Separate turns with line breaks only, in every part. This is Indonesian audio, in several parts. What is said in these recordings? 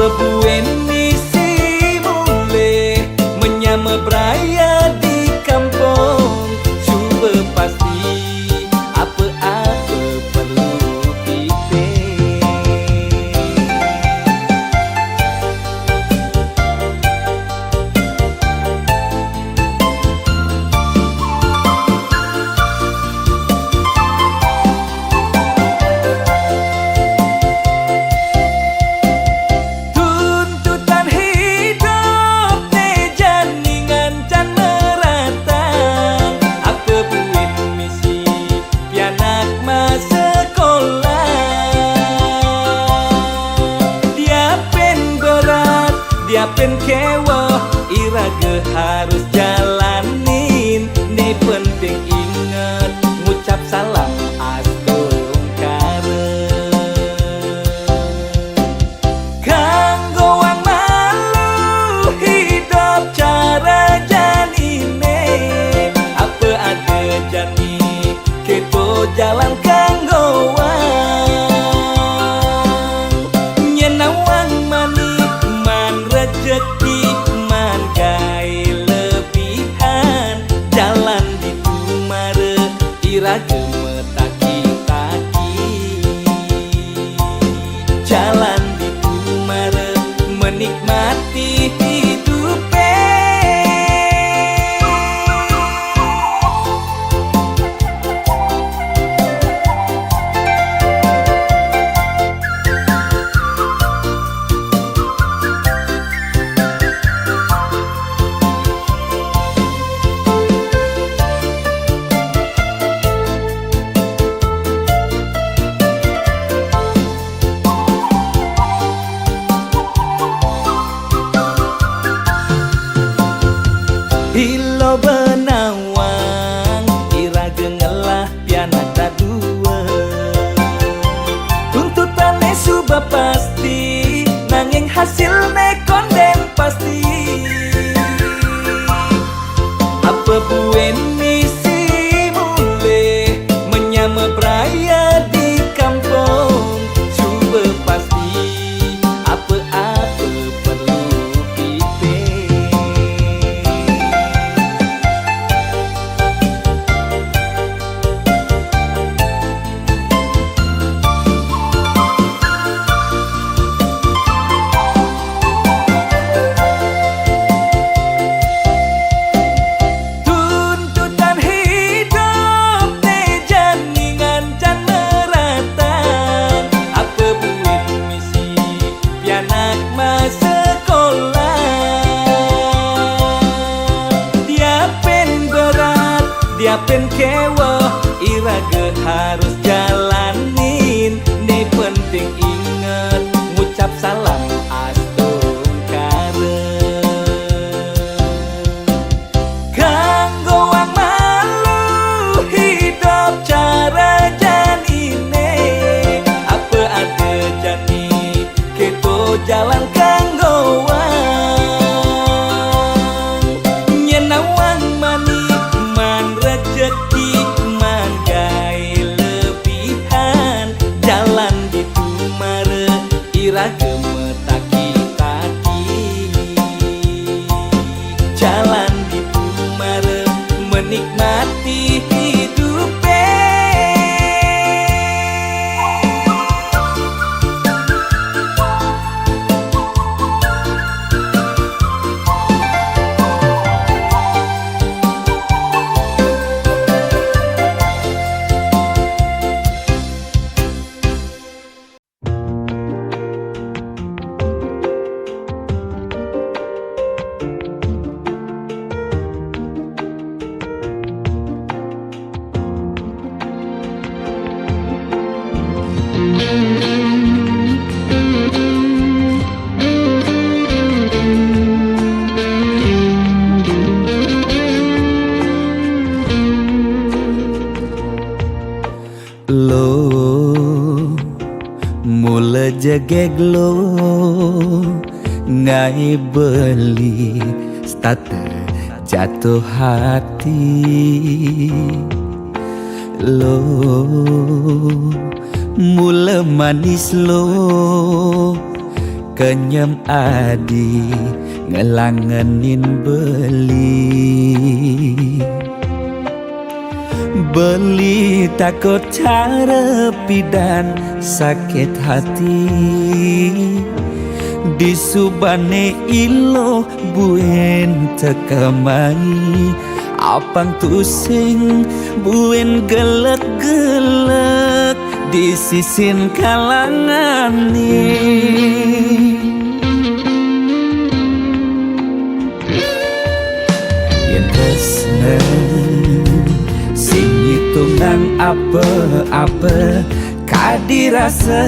Apa buen misi mulai menyama beraya di kampung. Cuba pasti apa-apa perlu kita. Tuntutan hidup ne janingan can meratang. Apa buin misi pianak masa sekolah. Dia pen berat, dia pen kewah, iraga harus jalanin. Ne penting ingat ngucap salam astungkara. Kanggo wang malu hidup cara janine. Apa ada jani keto jalan kanggo wang. Nyenawang manik man rejeki man gai lebihan. Jalan di tumare iraga metaki-taki. Jalan di tumare menikmati hidupe. Hilo benawang iraga ngelah pianak tadua. Tuntutannya suba pasti nanging hasilnya konden pasti. Apa buen misi mulai menyama beraya di kampung. Cuba pasti apa-apa perlu kita. Tuntutan hidup ne janingan can meratang. Apa buin misi pianak masa sekolah. Dia pen berat, dia pen kewah, iraga harus jalanin. Ne penting ingat ngucap salam astungkara. Kanggo wang malu hidup cara janine. Apa ada jani keto jalan kanggo wang. Nyenawang manik man rejeki man gai lebihan. Jalan di tumare iraga metaki-taki. Jalan di tumare menikmati hidupe. mula jegeg lo ngai beli starter jatuh hati lo mula manis lo kenyem adi ngelangenin beli takut cara pidan sakit hati di subane ilo buen tekamai apang tusing buen gelek-gelek di sisin kalangan yen tresna sing hitungan apa-apa kadirasa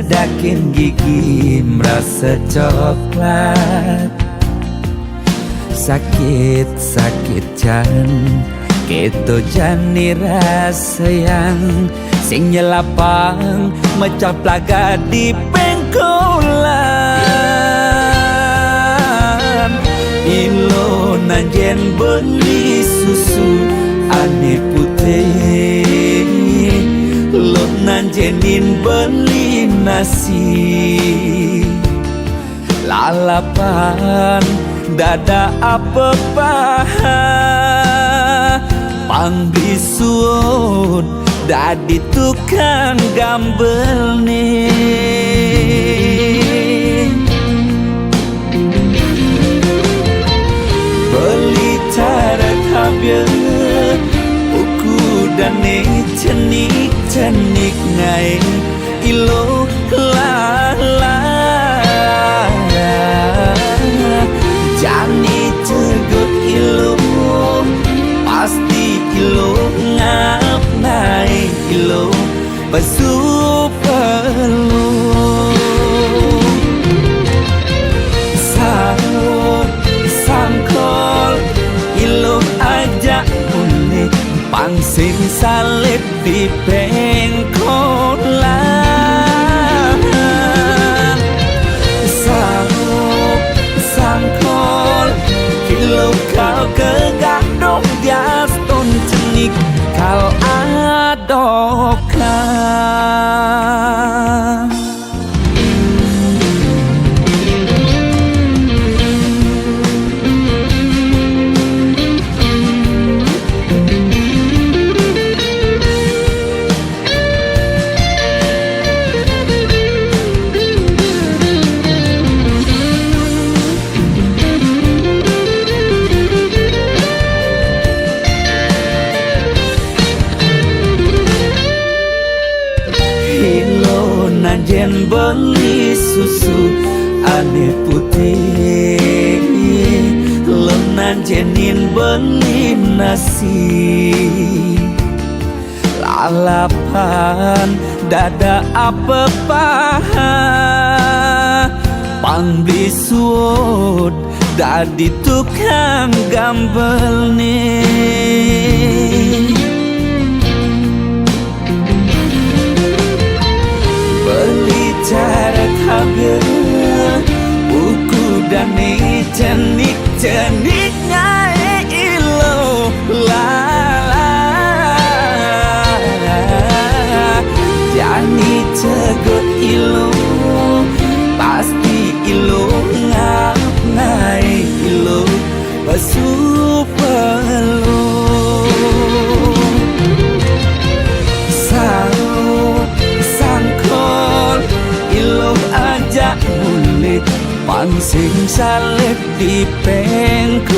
dakin gigi merasa coklat sakit jan keto jani rasa yang sing nyelapang mecah plaga di pengkolan ilo nanjen beli susu ane putih lo nanjenin beli nasi lalapan dada apa paha pangbisuun dadi tukang gambel nih beli cara kabel uku dane cenik ngai ilo lala jani cegot ilo pasti ilo ngap naik ilo besu perlu sangkol ilo ajak unik pangsing salib di pengkolan sangkol ilo kau kegadok dias ton cenik kal adokan nanjen beli susu ane putih lo nanjenin beli nasi lalapan dada apa paha pangbisuun dadi tukang gambel nih beli cara kabel uku dane cenik ngai ilo lala jani cegot ilo pasti ilo ngap ngai ilo besu perlu sangkol ilo ajak mulit pangsing salib di pengkolan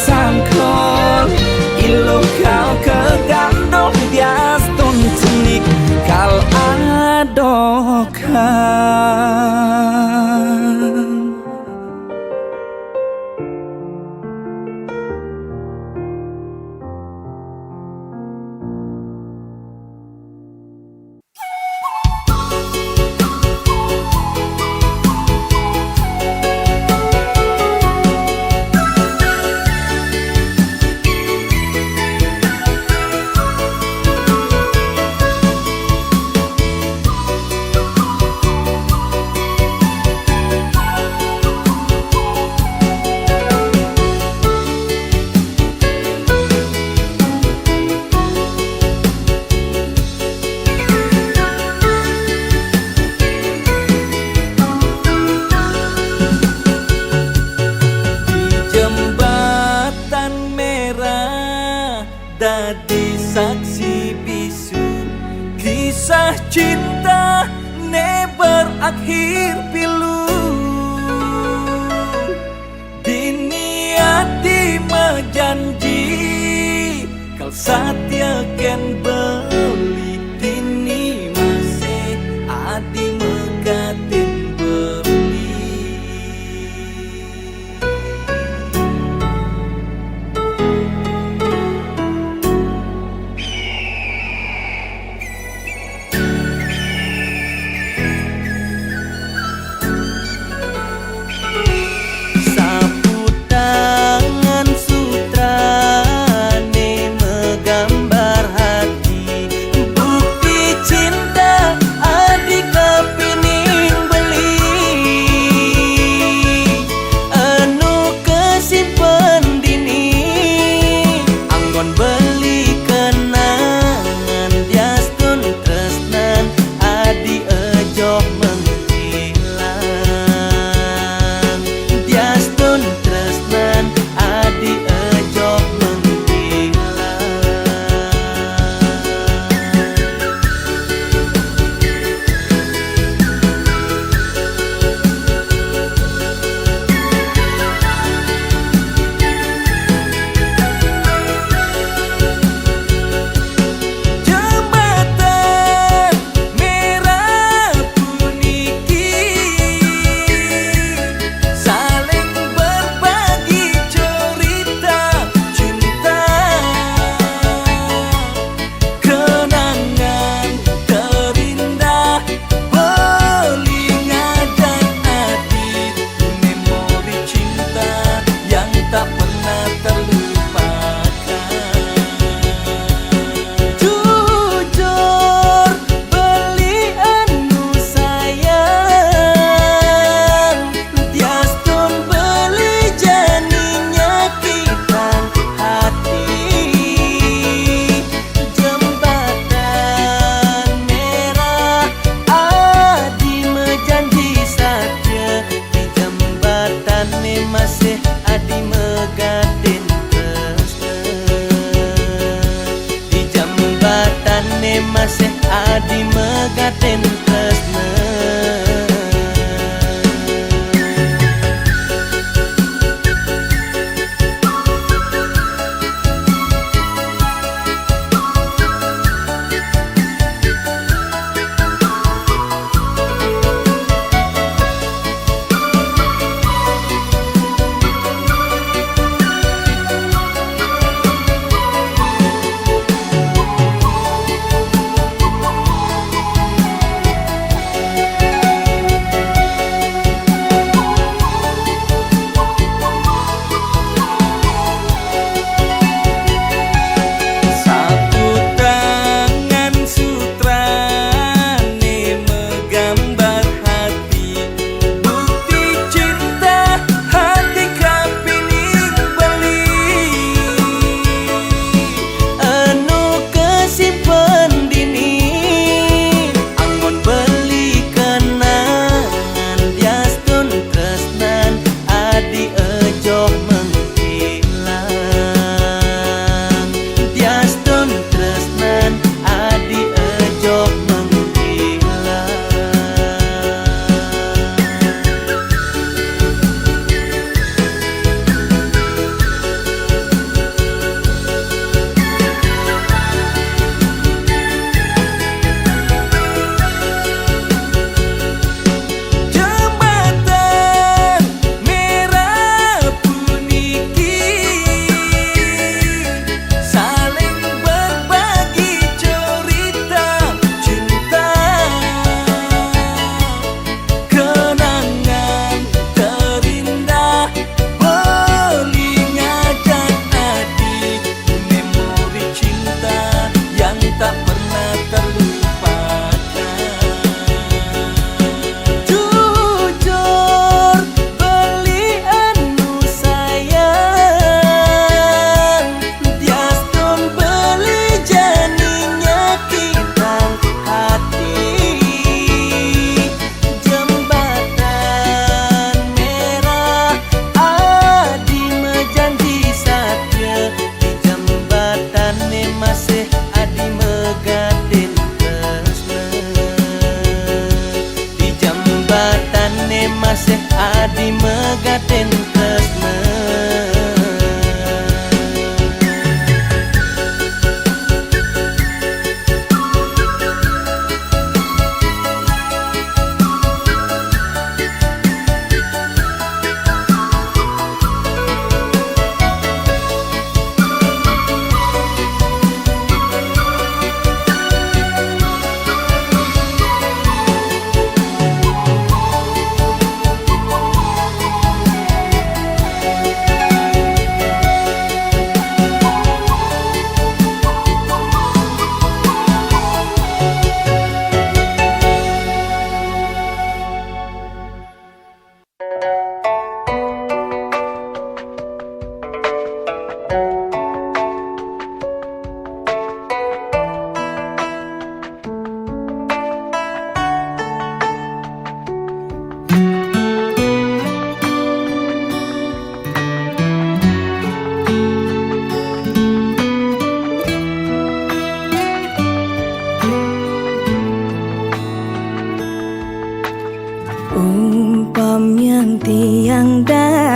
sangkol ilo kau kegandong dias ton cenik kal adokan Kisah cinta ne berakhir pilu, diniati mejanji kal satya ken beli, dini masih adi mekatin beli. Sapu tangan sutra ne menggambar hati,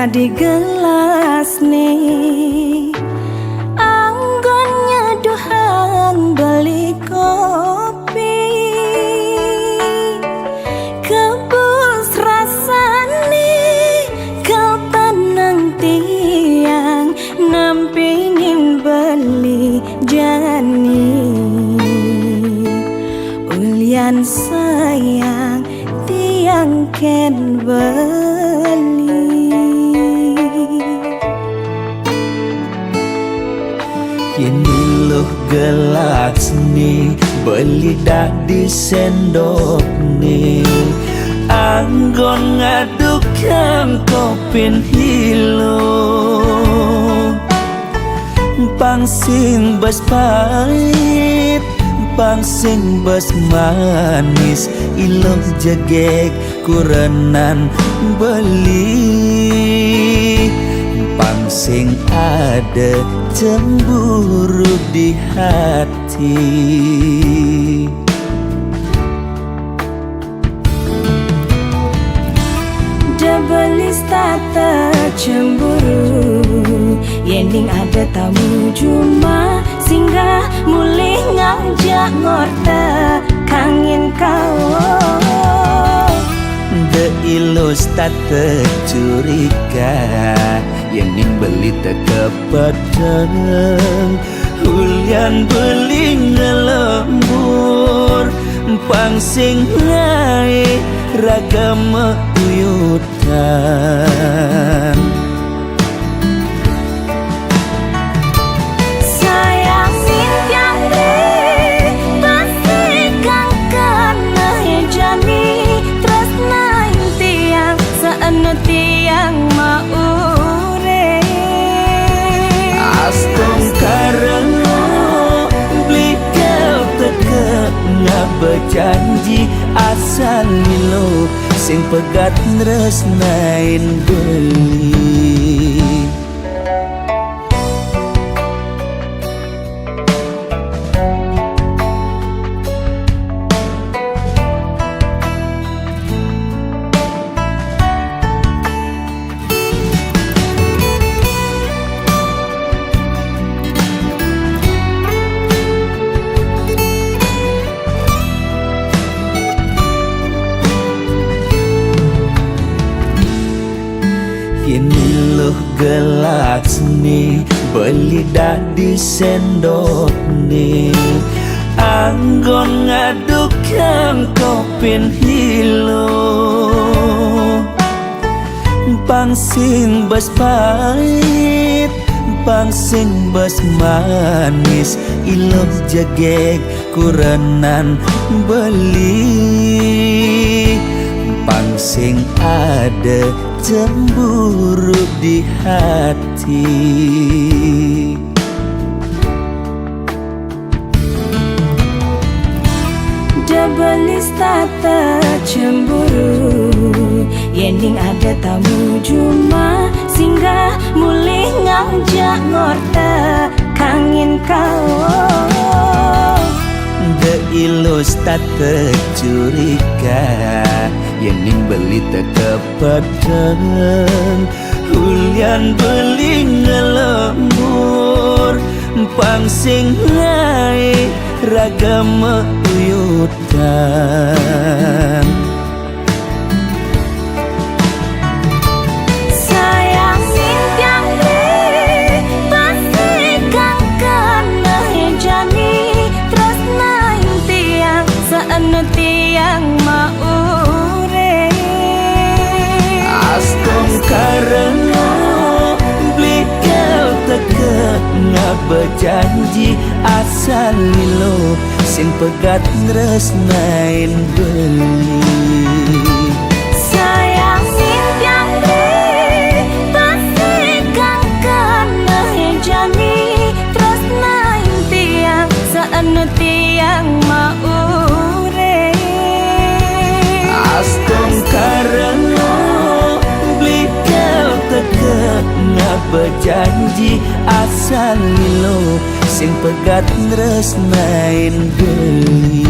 di gelas nih, anggon nyeduhan beli kopi, kebus rasane kau tenang tiang nampingin beli jani. Ulian sayang tiang ken beli.
Ini loh gelas nih, beli dah di sendok nih, anggon ngadukkan kopin hilo, pangsing bas pahit, pangsing bas manis, iloh jegek kurenan beli, pangsing ada cemburu di hati.
Debelis tata cemburu, yening ada tamu cuma singgah mulih ngajak ngorta kangin kau.
De ilus tata curiga, yening beli teka padang, hulian beli ngelembur, pangsing naik ragam uyutan.
Sayang simpiang deh, pasti kang kena jani, tresna tiang saena tiang maure.
Astung karena beli kau teka ngabejanji asal lo sing pegat nresnain beli. Ini loh gelas nih, beli dah di sendok nih, anggon ngadukkan kopin hilo, pangsing bas pahit, pangsing bas manis, iloh jegek kurenan beli, pangsing ada cemburu di hati.
Debelis tata cemburu, yening ada tamu cuma singgah mulih ngajak ngorta kangin kau.
De ilus tata curiga, yening beli teka padang, hulian beli ngelembur, pangsing naik ragam uyutan.
Sayang simpiang deh, pasti kang kena jani, tresna tiang saena tiang maure.
Astung karena beli kau teka ngabejanji asal lo sing pegat nresnain beli.
Sayang simpiang deh, pasti kang kena jani, tresna tiang saena tiang maure.
Astung karena beli kau teka ngabejanji asal lo sing pegat nresnain beli.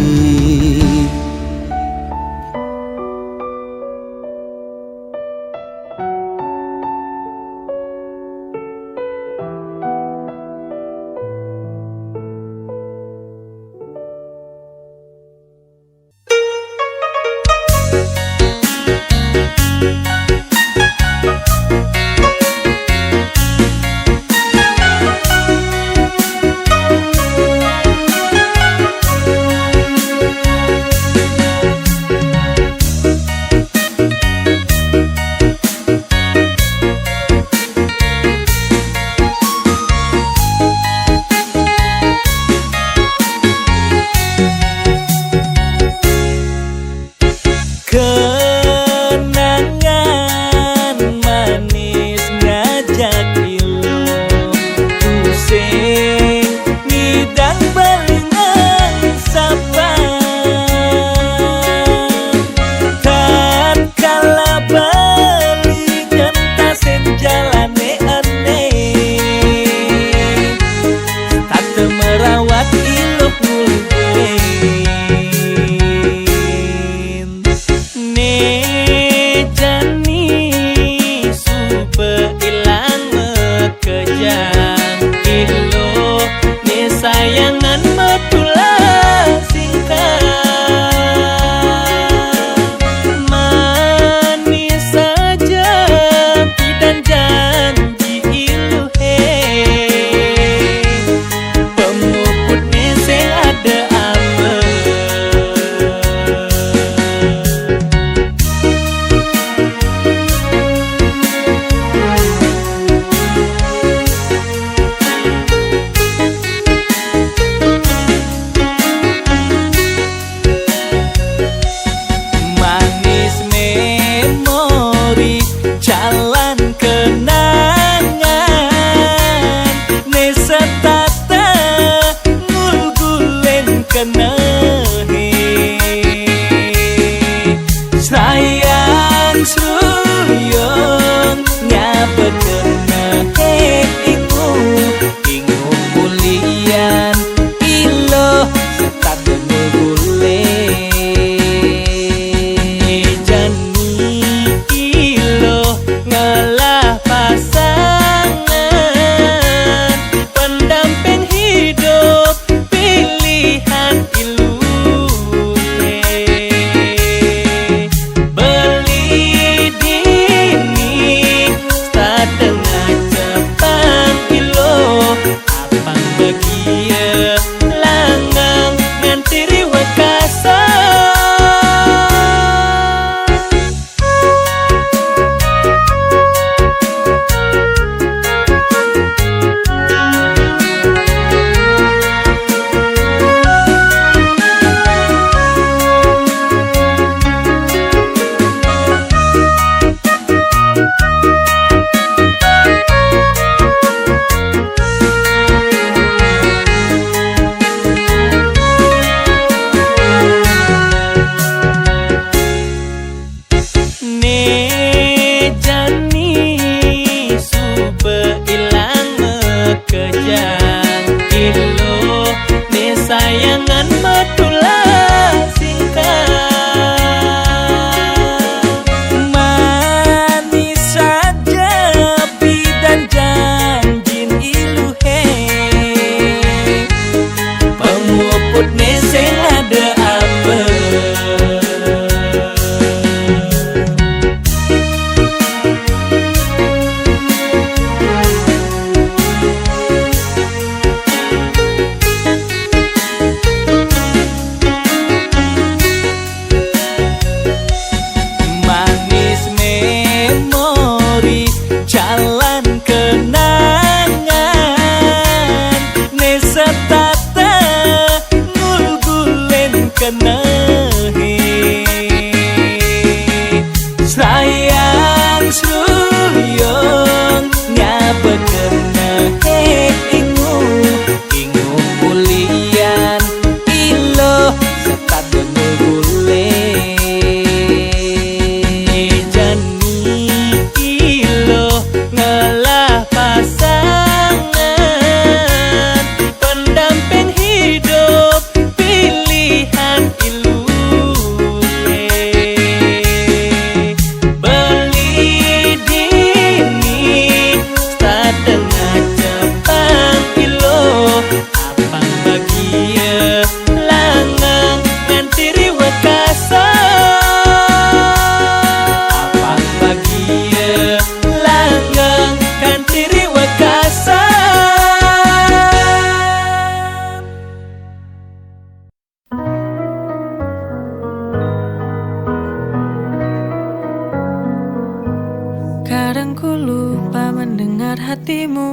mendengar hatimu.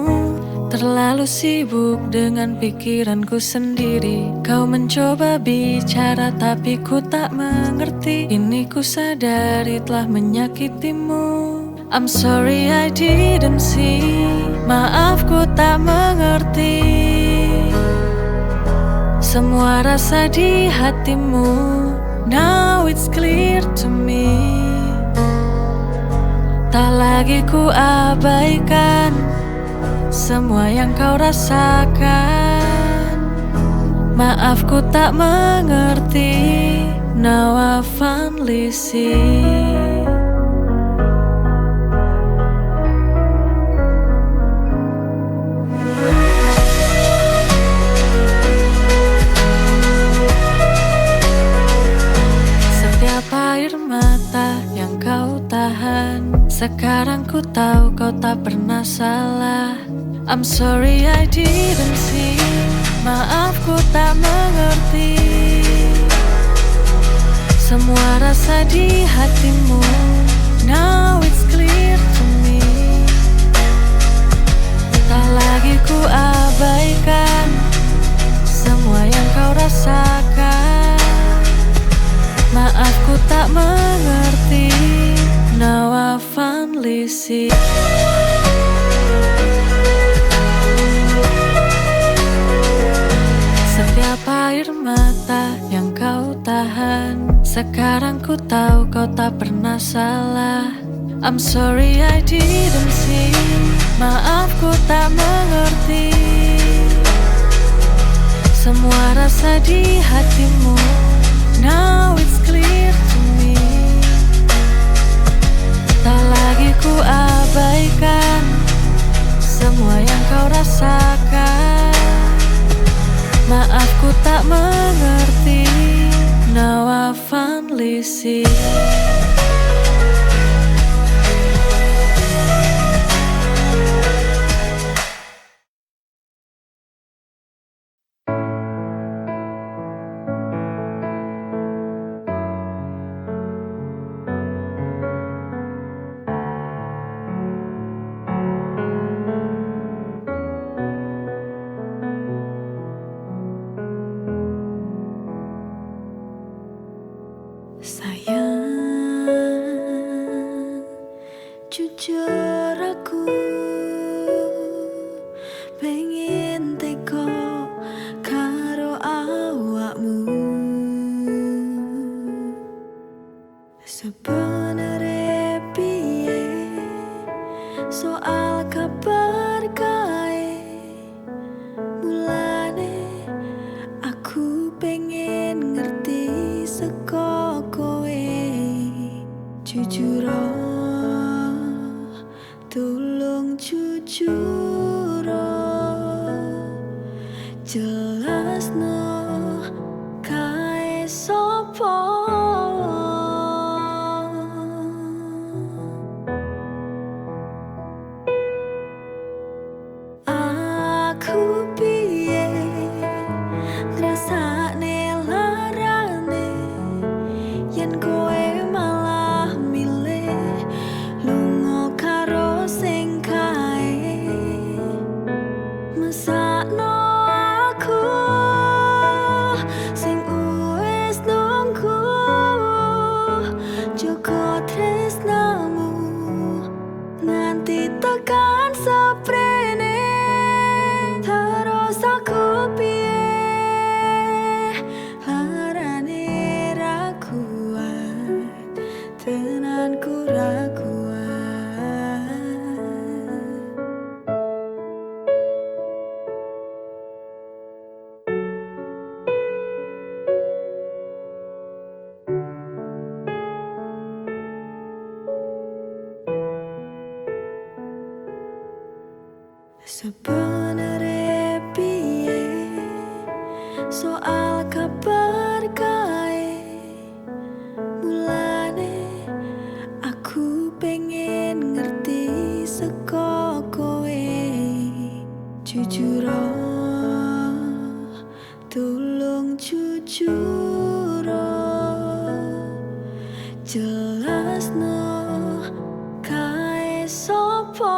Terlalu sibuk dengan pikiranku sendiri. Kau mencoba bicara tapi ku tak mengerti. Kini ku sadari telah menyakitimu. I'm sorry I didn't see. Maaf ku tak mengerti semua rasa di hatimu. Now it's clear to me. Tak lagi ku abaikan semua yang kau rasakan. Maaf ku tak mengerti. Now I finally see. Setiap air mata yang kau tahan, sekarang ku tahu kau tak pernah salah. I'm sorry I didn't see. Maaf ku tak mengerti semua rasa di hatimu. Now it's clear to me. Tak lagi ku abaikan semua yang kau rasakan. Maaf ku tak mengerti. Now I finally see. Setiap air mata yang kau tahan, sekarang ku tahu kau tak pernah salah. I'm sorry I didn't see. Maaf ku tak mengerti semua rasa di hatimu. Now it's clear to me. Tak lagi ku abaikan semua yang kau rasakan. Maaf ku tak mengerti. Now I finally see.
Sayang, jujur aku pengen teko karo awakmu. Sebenere piye soal kabar kae, mulane aku pengen ngerti seko kowe. Jujur tolong jujur jelasno kae sopo. Aku piye ngrasakne larane yen kowe malah milih lunga karo sing kae. Mesakno aku sing wis nunggu joko tresnamu nganti tekan seprene. Terus aku piye larane ra kuat, tenanku ra kuat. Sebenere piye soal kabar kae, mulane aku pengen ngerti seko kowe. Jujur tolong jujur jelasno kae sopo.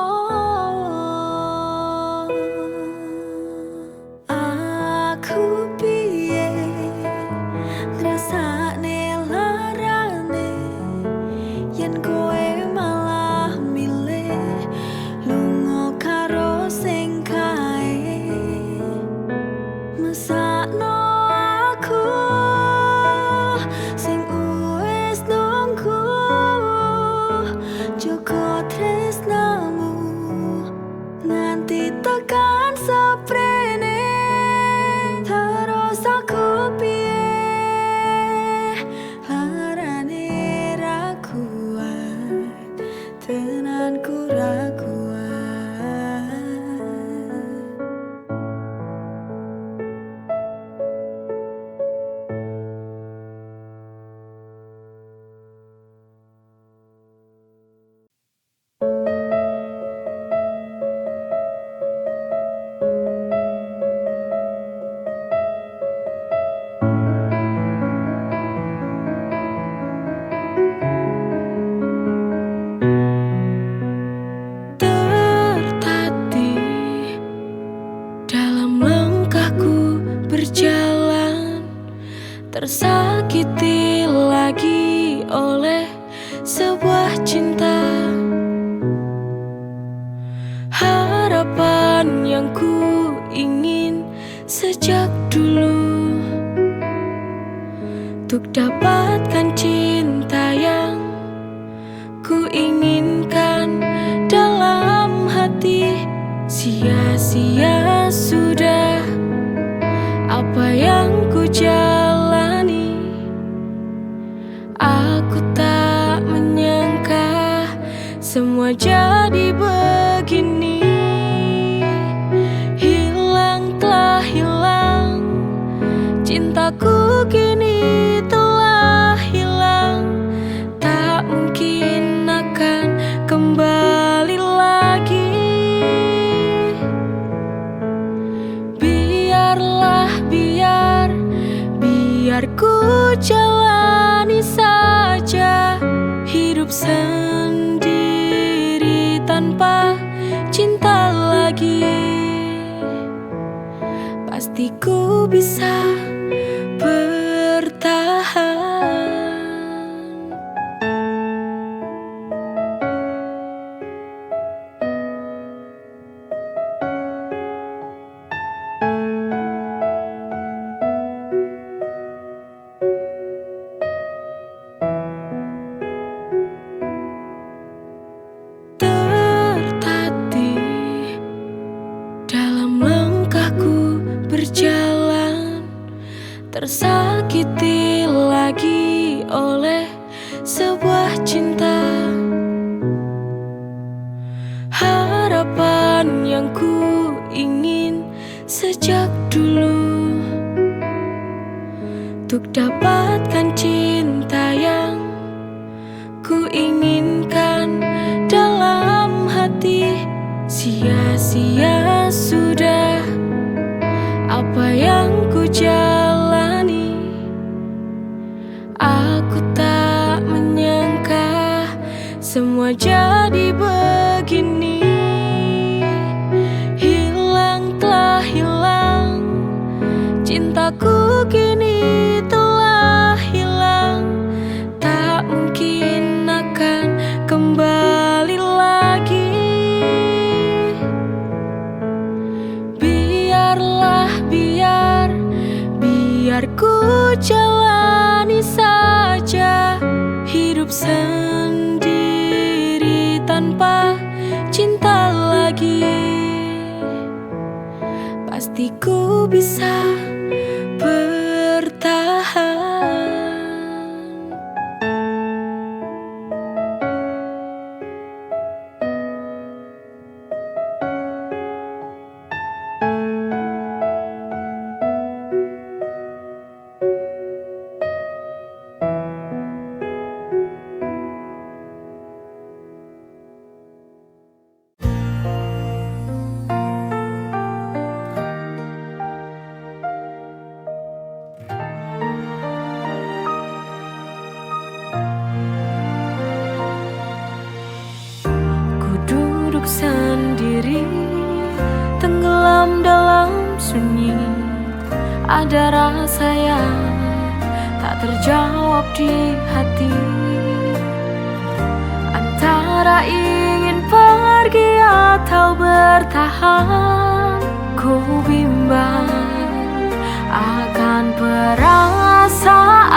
oleh sebuah cinta. Harapan yang ku ingin sejak dulu, untuk dapatkan cinta yang ku inginkan dalam hati. Sia-sia sudah apa yang ku jalani. Aku tak menyangka semua jadi begini. Hilang telah hilang, cintaku kini telah hilang. Tak mungkin akan kembali lagi. Biarlah, biar ku jalani saja hidup sendiri tanpa cinta lagi. Pasti ku bisa bertahan. Tertatih dalam langkahku berjalan, tersakiti lagi oleh sebuah cinta. Harapan yang ku ingin sejak dulu, untuk dapatkan cinta yang ku inginkan dalam hati. Sia-sia sudah apa yang ku jalani. Aku tak menyangka semua jadi begini. Hilang telah hilang, cintaku kini telah hilang. Tak mungkin akan kembali lagi. Biarlah, biar ku jalani saja hidup sendiri tanpa cinta lagi. Pasti ku bisa bertahan. Sendiri tenggelam dalam sunyi. Ada rasa yang tak terjawab di hati. Antara ingin pergi atau bertahan, ku bimbang akan perasaan.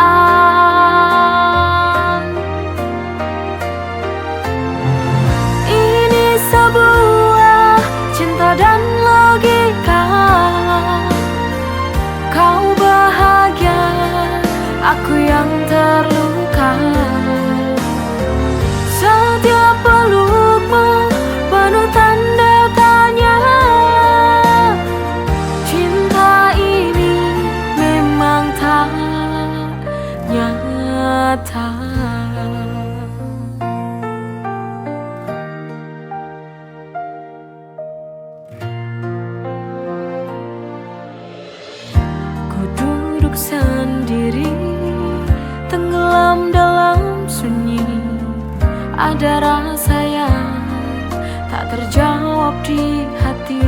Sebuah cinta dan logika. Kau bahagia, aku yang terluka. Setiap pelukmu penuh tanda tanya. Cinta ini memang tak nyata. Sendiri tenggelam dalam sunyi. Ada rasa yang tak terjawab di hati.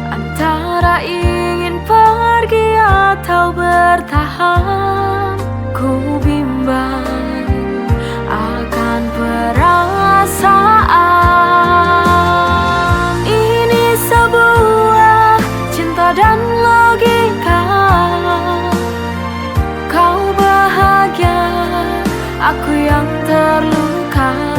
Antara ingin pergi atau bertahan, ku bimbang Aku yang terluka.